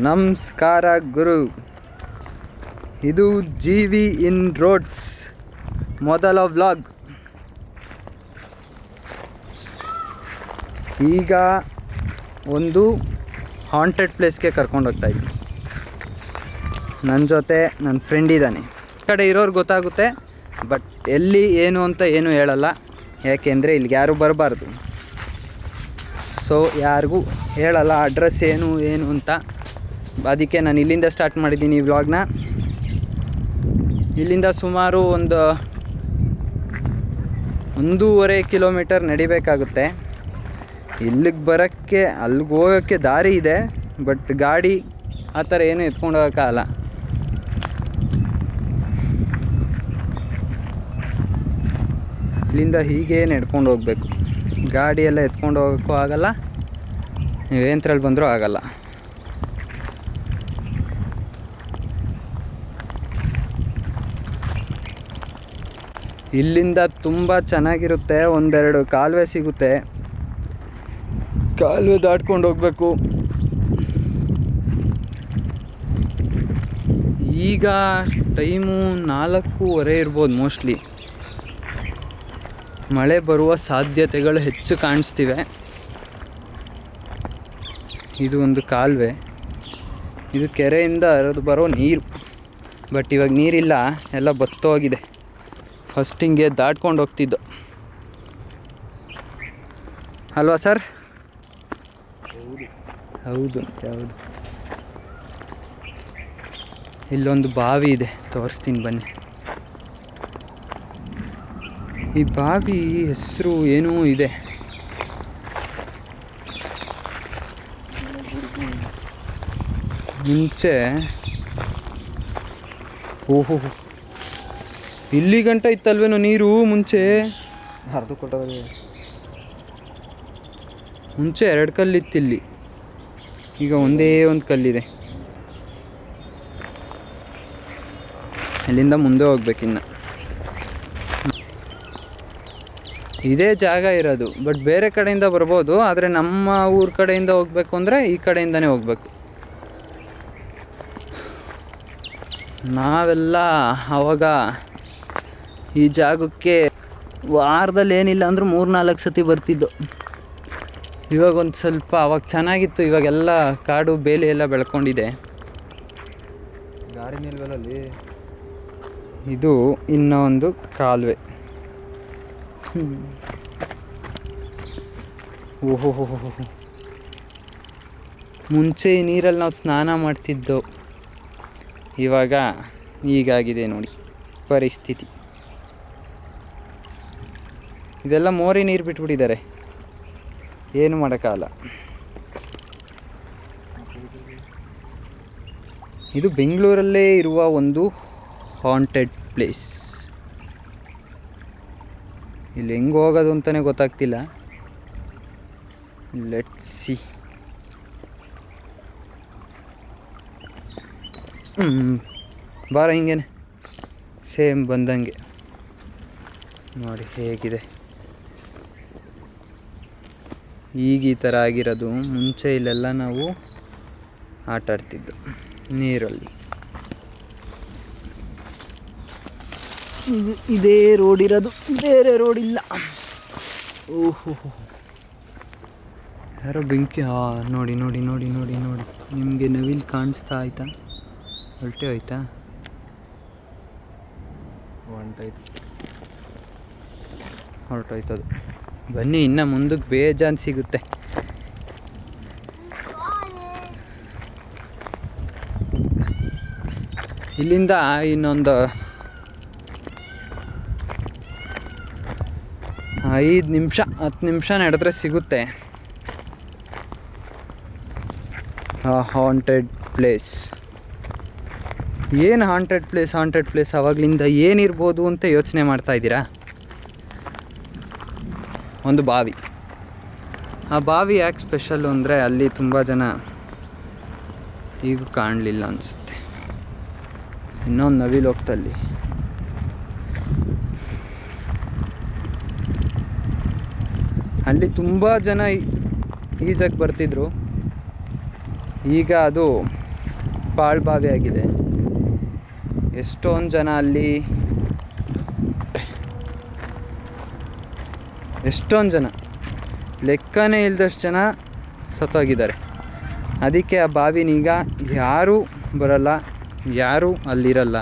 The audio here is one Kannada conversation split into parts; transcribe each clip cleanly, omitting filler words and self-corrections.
ನಮಸ್ಕಾರ ಗುರು. ಇದು GV ಇನ್ ರೋಡ್ಸ್ ಮೊದಲ ವ್ಲಾಗ್. ಈಗ ಒಂದು ಹಾಂಟೆಡ್ ಪ್ಲೇಸ್ಗೆ ಕರ್ಕೊಂಡು ಹೋಗ್ತಾ ಇದ್ದೀನಿ. ನನ್ನ ಜೊತೆ ನನ್ನ ಫ್ರೆಂಡ್ ಇದ್ದಾನೆ. ಈ ಕಡೆ ಇರೋರು ಗೊತ್ತಾಗುತ್ತೆ, ಬಟ್ ಎಲ್ಲಿ ಏನು ಅಂತ ಏನು ಹೇಳಲ್ಲ, ಯಾಕೆಂದರೆ ಇಲ್ಲಿಗೆ ಯಾರೂ ಬರಬಾರ್ದು. ಸೊ ಯಾರಿಗೂ ಹೇಳಲ್ಲ ಅಡ್ರೆಸ್ ಏನು ಅಂತ. ಅದಕ್ಕೆ ನಾನು ಇಲ್ಲಿಂದ ಸ್ಟಾರ್ಟ್ ಮಾಡಿದ್ದೀನಿ ಈ ವ್ಲಾಗ್ನ. ಇಲ್ಲಿಂದ ಸುಮಾರು ಒಂದು 1.5 ಕಿಲೋಮೀಟರ್ ನಡಿಬೇಕಾಗುತ್ತೆ. ಇಲ್ಲಿಗೆ ಬರೋಕ್ಕೆ ಅಲ್ಲಿಗೆ ಹೋಗೋಕ್ಕೆ ದಾರಿ ಇದೆ, ಬಟ್ ಗಾಡಿ ಆ ಥರ ಏನು ಎತ್ಕೊಂಡು ಹೋಗೋಕ್ಕಾಗಲ್ಲ. ಇಲ್ಲಿಂದ ಹೀಗೆ ನಡ್ಕೊಂಡು ಹೋಗಬೇಕು. ಗಾಡಿ ಎಲ್ಲ ಎತ್ಕೊಂಡು ಹೋಗೋಕ್ಕೂ ಆಗಲ್ಲ, ನೀವೇಂತ್ರಲ್ಲಿ ಬಂದರೂ ಆಗಲ್ಲ. ಇಲ್ಲಿಂದ ತುಂಬ ಚೆನ್ನಾಗಿರುತ್ತೆ. ಒಂದೆರಡು ಕಾಲುವೆ ಸಿಗುತ್ತೆ, ಕಾಲುವೆ ದಾಟ್ಕೊಂಡು ಹೋಗಬೇಕು. ಈಗ ಟೈಮು 4:15 ಇರ್ಬೋದು ಮೋಸ್ಟ್ಲಿ. ಮಳೆ ಬರುವ ಸಾಧ್ಯತೆಗಳು ಹೆಚ್ಚು ಕಾಣಿಸ್ತಿವೆ. ಇದು ಒಂದು ಕಾಲುವೆ, ಇದು ಕೆರೆಯಿಂದ ಹರಿದು ಬರೋ ನೀರು. ಬಟ್ ಇವಾಗ ನೀರಿಲ್ಲ, ಎಲ್ಲ ಬತ್ತೋಗಿದೆ. ಫಸ್ಟ್ ಹಿಂಗೆ ದಾಟ್ಕೊಂಡು ಹೋಗ್ತಿದ್ದು ಅಲ್ವಾ ಸರ್? ಹೌದು. ಇಲ್ಲೊಂದು ಬಾವಿ ಇದೆ, ತೋರಿಸ್ತೀನಿ ಬನ್ನಿ. ಈ ಬಾವಿ ಹೆಸರು ಏನೂ ಇದೆ. ಮುಂಚೆ ಓಹೋ, ಇಲ್ಲಿ ಗಂಟ ಇತ್ತಲ್ವೇನೋ ನೀರು ಮುಂಚೆ. ಹರಿದು ಕೊಟ್ಟೋದ್ರೆ ಮುಂಚೆ 2 ಕಲ್ಲಿತ್ತಿಲ್ಲಿ, ಈಗ ಒಂದೇ ಒಂದು ಕಲ್ಲಿದೆ. ಇಲ್ಲಿಂದ ಮುಂದೆ ಹೋಗ್ಬೇಕಿನ್ನು. ಇದೇ ಜಾಗ ಇರೋದು, ಬಟ್ ಬೇರೆ ಕಡೆಯಿಂದ ಬರ್ಬೋದು. ಆದರೆ ನಮ್ಮ ಊರ ಕಡೆಯಿಂದ ಹೋಗ್ಬೇಕು ಅಂದರೆ ಈ ಕಡೆಯಿಂದನೇ ಹೋಗ್ಬೇಕು. ನಾವೆಲ್ಲ ಆವಾಗ ಈ ಜಾಗಕ್ಕೆ ವಾರದಲ್ಲಿ ಏನಿಲ್ಲ ಅಂದರೂ 3-4 ಸತಿ ಬರ್ತಿದ್ದು. ಇವಾಗ ಒಂದು ಸ್ವಲ್ಪ ಅವಾಗ ಚೆನ್ನಾಗಿತ್ತು, ಇವಾಗೆಲ್ಲ ಕಾಡು ಬೇಲಿ ಎಲ್ಲ ಬೆಳ್ಕೊಂಡಿದೆ. ದಾರಿ ನಿಲ್ವಲ್ಲಿ ಇದು ಇನ್ನೂ ಒಂದು ಕಾಲುವೆ. ಓಹೋ, ಮುಂಚೆ ಈ ನೀರಲ್ಲಿ ನಾವು ಸ್ನಾನ ಮಾಡ್ತಿದ್ದೋ, ಇವಾಗ ಹೀಗಾಗಿದೆ ನೋಡಿ ಪರಿಸ್ಥಿತಿ. ಇದೆಲ್ಲ ಮೋರಿ ನೀರು ಬಿಟ್ಬಿಟ್ಟಿದ್ದಾರೆ, ಏನು ಮಾಡೋಕ್ಕಾಗಲ್ಲ. ಇದು ಬೆಂಗಳೂರಲ್ಲೇ ಇರುವ ಒಂದು ಹಾಂಟೆಡ್ ಪ್ಲೇಸ್. ಇಲ್ಲಿ ಹೆಂಗೆ ಹೋಗೋದು ಅಂತಲೇ ಗೊತ್ತಾಗ್ತಿಲ್ಲ. Let's see. ಬಾರ ಹಿಂಗೇನೆ ಸೇಮ್ ಬಂದಂಗೆ ನೋಡಿ ಹೇಗಿದೆ. ಈಗ ಈ ಥರ ಆಗಿರೋದು. ಮುಂಚೆ ಇಲ್ಲೆಲ್ಲ ನಾವು ಆಟ ಆಡ್ತಿದ್ದು ನೀರಲ್ಲಿ. ಇದೇ ರೋಡ್ ಇರೋದು, ಬೇರೆ ರೋಡ್ ಇಲ್ಲ. ಓಹೋ, ಯಾರೋ ಬೆಂಕಿ. ನೋಡಿ ನಿಮಗೆ ನವಿಲು ಕಾಣಿಸ್ತಾ ಆಯ್ತಾ? ಹೊರಟೆ ಹೋಯ್ತಾ? ಹೊರಟೋಯ್ತದು. ಬನ್ನಿ, ಇನ್ನು ಮುಂದಕ್ಕೆ ಬೇಜಾನ್ ಸಿಗುತ್ತೆ. ಇಲ್ಲಿಂದ ಇನ್ನೊಂದು 5 ನಿಮಿಷ 10 ನಿಮಿಷ ನಡೆದ್ರೆ ಸಿಗುತ್ತೆ ಹಾಂಟೆಡ್ ಪ್ಲೇಸ್. ಏನು ಹಾಂಟೆಡ್ ಪ್ಲೇಸ್ ಆವಾಗಲಿಂದ ಏನಿರ್ಬೋದು ಅಂತ ಯೋಚನೆ ಮಾಡ್ತಾ ಇದ್ದೀರಾ? ಒಂದು ಬಾವಿ. ಆ ಬಾವಿ ಯಾಕೆ ಸ್ಪೆಷಲ್ಲು ಅಂದರೆ ಅಲ್ಲಿ ತುಂಬ ಜನ ಈಗ ಕಾಣಲಿಲ್ಲ ಅನಿಸುತ್ತೆ. ಇನ್ನೊಂದು ನವಿಲು ಹೋಗ್ತಲ್ಲಿ. ಅಲ್ಲಿ ತುಂಬ ಜನ ಈಜಕ್ಕೆ ಬರ್ತಿದ್ರು. ಈಗ ಅದು ಪಾಳ್ಬಾವಿ ಆಗಿದೆ. ಎಷ್ಟೊಂದು ಜನ ಅಲ್ಲಿ, ಎಷ್ಟೊಂದು ಜನ, ಲೆಕ್ಕನೇ ಇಲ್ಲದಷ್ಟು ಜನ ಸತ್ತೋಗಿದ್ದಾರೆ. ಅದಕ್ಕೆ ಆ ಬಾವಿನೀಗ ಯಾರೂ ಬರಲ್ಲ, ಯಾರೂ ಅಲ್ಲಿರಲ್ಲ.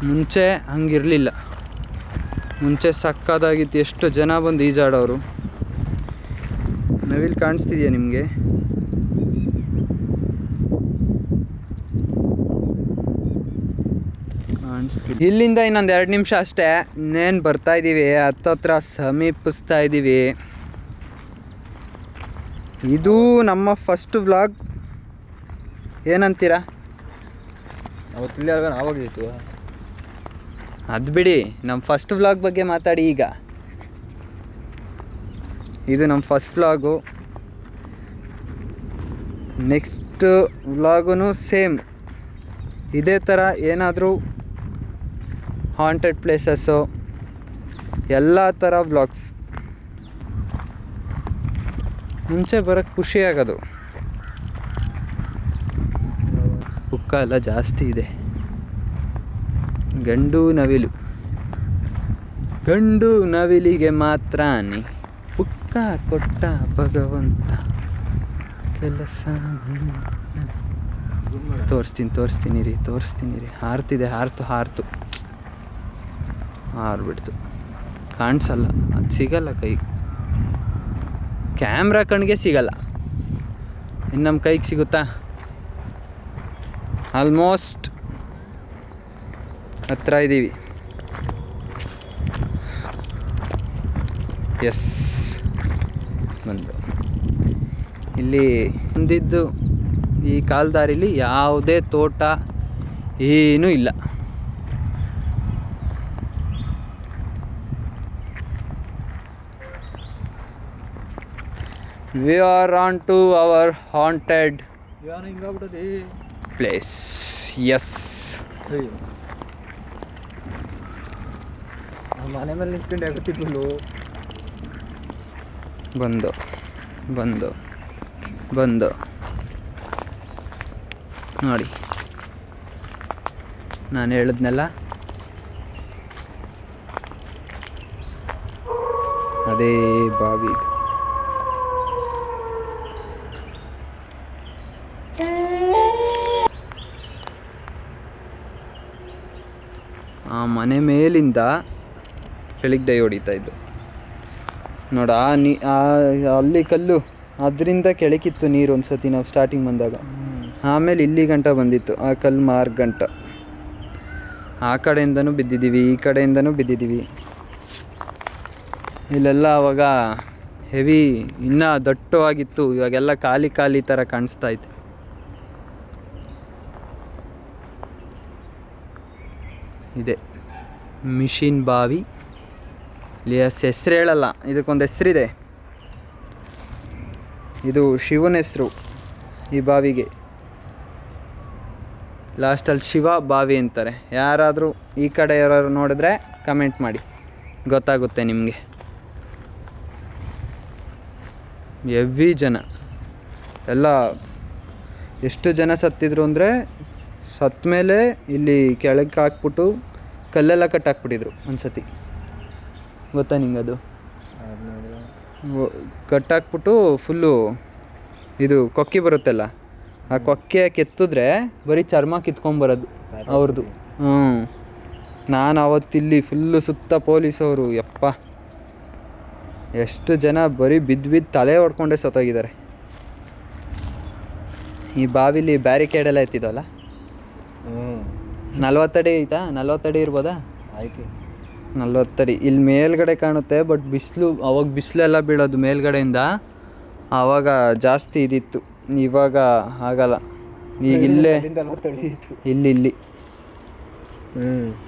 ಮುಂಚೆ ಹಂಗಿರಲಿಲ್ಲ. ಮುಂಚೆ ಸಕ್ಕದಾಗಿತ್ತು, ಎಷ್ಟು ಜನ ಬಂದು ಈಜಾಡೋರು. ನವಿಲ್ ಕಾಣಿಸ್ತಿದೆಯಾ ನಿಮಗೆ? ಕಾಣಿಸ್ತಿದೆ. ಇಲ್ಲಿಂದ ಇನ್ನೊಂದು 2 ನಿಮಿಷ ಅಷ್ಟೇ, ಇನ್ನೇನು ಬರ್ತಾಯಿದ್ದೀವಿ, ಹತ್ತತ್ರ ಸಮೀಪಿಸ್ತಾ ಇದ್ದೀವಿ. ಇದು ನಮ್ಮ ಫಸ್ಟ್ ವ್ಲಾಗ್. ಏನಂತೀರಾ? ಅವತ್ತಿಲ್ಲ ಆವಾಗಿತ್ತು. ಅದು ಬಿಡಿ, ನಮ್ಮ ಫಸ್ಟ್ ವ್ಲಾಗ್ ಬಗ್ಗೆ ಮಾತಾಡಿ ಈಗ. ಇದು ನಮ್ಮ ಫಸ್ಟ್ ವ್ಲಾಗು. ನೆಕ್ಸ್ಟ್ ವ್ಲಾಗೂ ಸೇಮ್ ಇದೇ ಥರ ಏನಾದರೂ ಹಾಂಟೆಡ್ ಪ್ಲೇಸಸ್ಸು, ಎಲ್ಲ ಥರ ವ್ಲಾಗ್ಸ್. ಮುಂಚೆ ಬರೋಕ್ಕೆ ಖುಷಿ ಆಗೋದು. ಪುಕ್ಕ ಎಲ್ಲ ಜಾಸ್ತಿ ಇದೆ. ಗಂಡು ನವಿಲು, ಗಂಡು ನವಿಲಿಗೆ ಮಾತ್ರ ಪುಕ್ಕ ಕೊಟ್ಟ ಭಗವಂತ ಕೆಲಸ. ತೋರಿಸ್ತೀನಿ ರೀ. ಹಾರ್ತಿದೆ, ಹಾರ್ತು ಹಾರ್ಬಿಡ್ತು. ಕಾಣಿಸಲ್ಲ, ಅದು ಸಿಗಲ್ಲ ಕೈಗೆ. ಕ್ಯಾಮ್ರಾ ಕಣ್ಣಿಗೆ ಸಿಗಲ್ಲ, ಇನ್ನು ನಮ್ಮ ಕೈಗೆ ಸಿಗುತ್ತಾ? ಆಲ್ಮೋಸ್ಟ್ ಹತ್ರ ಇದ್ದೀವಿ. ಎಸ್, ಬಂದು ಇಲ್ಲಿ ಬಂದಿದ್ದು. ಈ ಕಾಲ್ದಾರಿಲಿ ಯಾವುದೇ ತೋಟ ಏನೂ ಇಲ್ಲ. We are on to our haunted place. Yes. ಮನೆ ಮೇಲೆ ನಿಂತ್ಕೊಂಡು ಆಗುತ್ತಿದ್ದು ಬಂದು ನೋಡಿ, ನಾನು ಹೇಳಿದ್ನಲ್ಲ, ಅದೇ ಬಾವಿ. ಆ ಮನೆ ಮೇಲಿಂದ ಕೆಳಗೆ ಡೈ ಹೊಡಿತಾ ಇದ್ದು ನೋಡ. ಅಲ್ಲಿ ಕಲ್ಲು, ಅದರಿಂದ ಕೆಳಗಿತ್ತು ನೀರು ಒಂದ್ಸತಿ ನಾವು ಸ್ಟಾರ್ಟಿಂಗ್ ಬಂದಾಗ. ಆಮೇಲೆ ಇಲ್ಲಿ ಗಂಟ ಬಂದಿತ್ತು, ಆ ಕಲ್ಲು ಮಾರ್ಗ ಗಂಟ. ಆ ಕಡೆಯಿಂದನೂ ಬಿದ್ದಿದ್ದೀವಿ, ಈ ಕಡೆಯಿಂದನೂ ಬಿದ್ದಿದ್ದೀವಿ. ಇಲ್ಲೆಲ್ಲ ಅವಾಗ ಹೆವಿ, ಇನ್ನೂ ದಟ್ಟವಾಗಿತ್ತು. ಇವಾಗೆಲ್ಲ ಖಾಲಿ ಥರ ಕಾಣಿಸ್ತಾ ಇತ್ತು. ಇದೆ ಮಿಷಿನ್ ಬಾವಿ. ಇಲ್ಲಿ ಹೆಸ್ರು ಹೇಳಲ್ಲ, ಇದಕ್ಕೊಂದು ಹೆಸ್ರಿದೆ. ಇದು ಶಿವನ ಹೆಸರು ಈ ಬಾವಿಗೆ. ಲಾಸ್ಟಲ್ಲಿ ಶಿವ ಬಾವಿ ಅಂತಾರೆ. ಯಾರಾದರೂ ಈ ಕಡೆ ಯಾರು ನೋಡಿದ್ರೆ ಕಮೆಂಟ್ ಮಾಡಿ, ಗೊತ್ತಾಗುತ್ತೆ ನಿಮಗೆ. ಹೆವಿ ಜನ ಎಲ್ಲ. ಎಷ್ಟು ಜನ ಸತ್ತಿದ್ರು ಅಂದರೆ, ಸತ್ತ ಮೇಲೆ ಇಲ್ಲಿ ಕೆಳಗೆ ಹಾಕ್ಬಿಟ್ಟು ಕಲ್ಲೆಲ್ಲ ಕಟ್ಟಾಕ್ಬಿಟ್ಟಿದ್ರು ಒಂದ್ಸತಿ. ಗೊತ್ತಾ ನಿಂಗೆ? ಅದು ಕಟ್ಟಾಕ್ಬಿಟ್ಟು ಫುಲ್ಲು ಇದು ಕೊಕ್ಕಿ ಬರುತ್ತಲ್ಲ, ಆ ಕೊಕ್ಕೆ ಕೆತ್ತಿದ್ರೆ ಬರೀ ಚರ್ಮ ಕಿತ್ಕೊಂಬರೋದು ಅವ್ರದ್ದು. ನಾನು ಅವತ್ತಿಲ್ಲಿ ಫುಲ್ಲು ಸುತ್ತ ಪೊಲೀಸವರು. ಯಪ್ಪ, ಎಷ್ಟು ಜನ ಬರೀ ಬಿದ್ದು ತಲೆ ಹೊಡ್ಕೊಂಡೇ ಸತ್ತೋಗಿದ್ದಾರೆ. ಈ ಬಾವಿಲಿ ಬ್ಯಾರಿಕೇಡೆಲ್ಲ ಎತ್ತಿದ್ವಲ್ಲ, 40 ಅಡಿ ಐತಾ? 40 ಅಡಿ ಇರ್ಬೋದಾ? ಆಯ್ತು, 40 ಅಡಿ. ಇಲ್ಲಿ ಮೇಲ್ಗಡೆ ಕಾಣುತ್ತೆ, ಬಟ್ ಬಿಸಿಲು, ಅವಾಗ ಬಿಸಿಲೆಲ್ಲ ಬೀಳೋದು ಮೇಲ್ಗಡೆಯಿಂದ. ಆವಾಗ ಜಾಸ್ತಿ ಇದಿತ್ತು, ಇವಾಗ ಆಗಲ್ಲ. ಈಗ ಇಲ್ಲೇ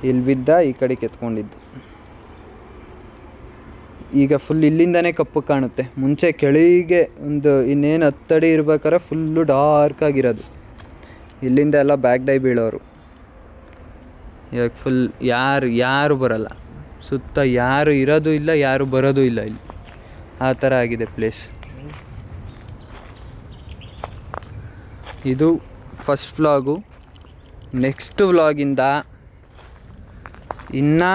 ಇಲ್ಲಿ ಬಿದ್ದ ಈ ಕಡೆ ಕೆತ್ಕೊಂಡಿದ್ದು. ಈಗ ಫುಲ್ ಇಲ್ಲಿಂದನೇ ಕಪ್ಪು ಕಾಣುತ್ತೆ. ಮುಂಚೆ ಕೆಳಗೆ ಒಂದು ಇನ್ನೇನು 10 ಅಡಿ ಇರ್ಬೇಕಾದ್ರೆ ಫುಲ್ಲು ಡಾರ್ಕ್ ಆಗಿರೋದು. ಇಲ್ಲಿಂದ ಎಲ್ಲ ಬ್ಯಾಕ್ ಡೈ ಬೀಳೋರು. ಇವಾಗ ಫುಲ್ ಯಾರು ಬರಲ್ಲ, ಸುತ್ತ ಯಾರು ಇರೋದು ಇಲ್ಲ, ಯಾರು ಬರೋದು ಇಲ್ಲ. ಇಲ್ಲಿ ಆ ಥರ ಆಗಿದೆ ಪ್ಲೇಸ್. ಇದು ಫಸ್ಟ್ ವ್ಲಾಗು. ನೆಕ್ಸ್ಟ್ ವ್ಲಾಗಿಂದ ಇನ್ನೂ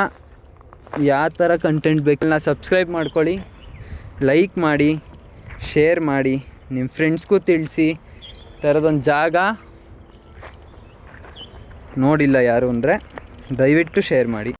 ಯಾವ ಥರ ಕಂಟೆಂಟ್ ಬೇಕಲ್ಲ ಸಬ್ಸ್ಕ್ರೈಬ್ ಮಾಡ್ಕೊಳ್ಳಿ, ಲೈಕ್ ಮಾಡಿ, ಶೇರ್ ಮಾಡಿ, ನಿಮ್ಮ ಫ್ರೆಂಡ್ಸ್ಗೂ ತಿಳಿಸಿ. ಥರದೊಂದು ಜಾಗ ನೋಡಿಲ್ಲ ಯಾರು ಅಂದರೆ ದಯವಿಟ್ಟು ಶೇರ್ ಮಾಡಿ.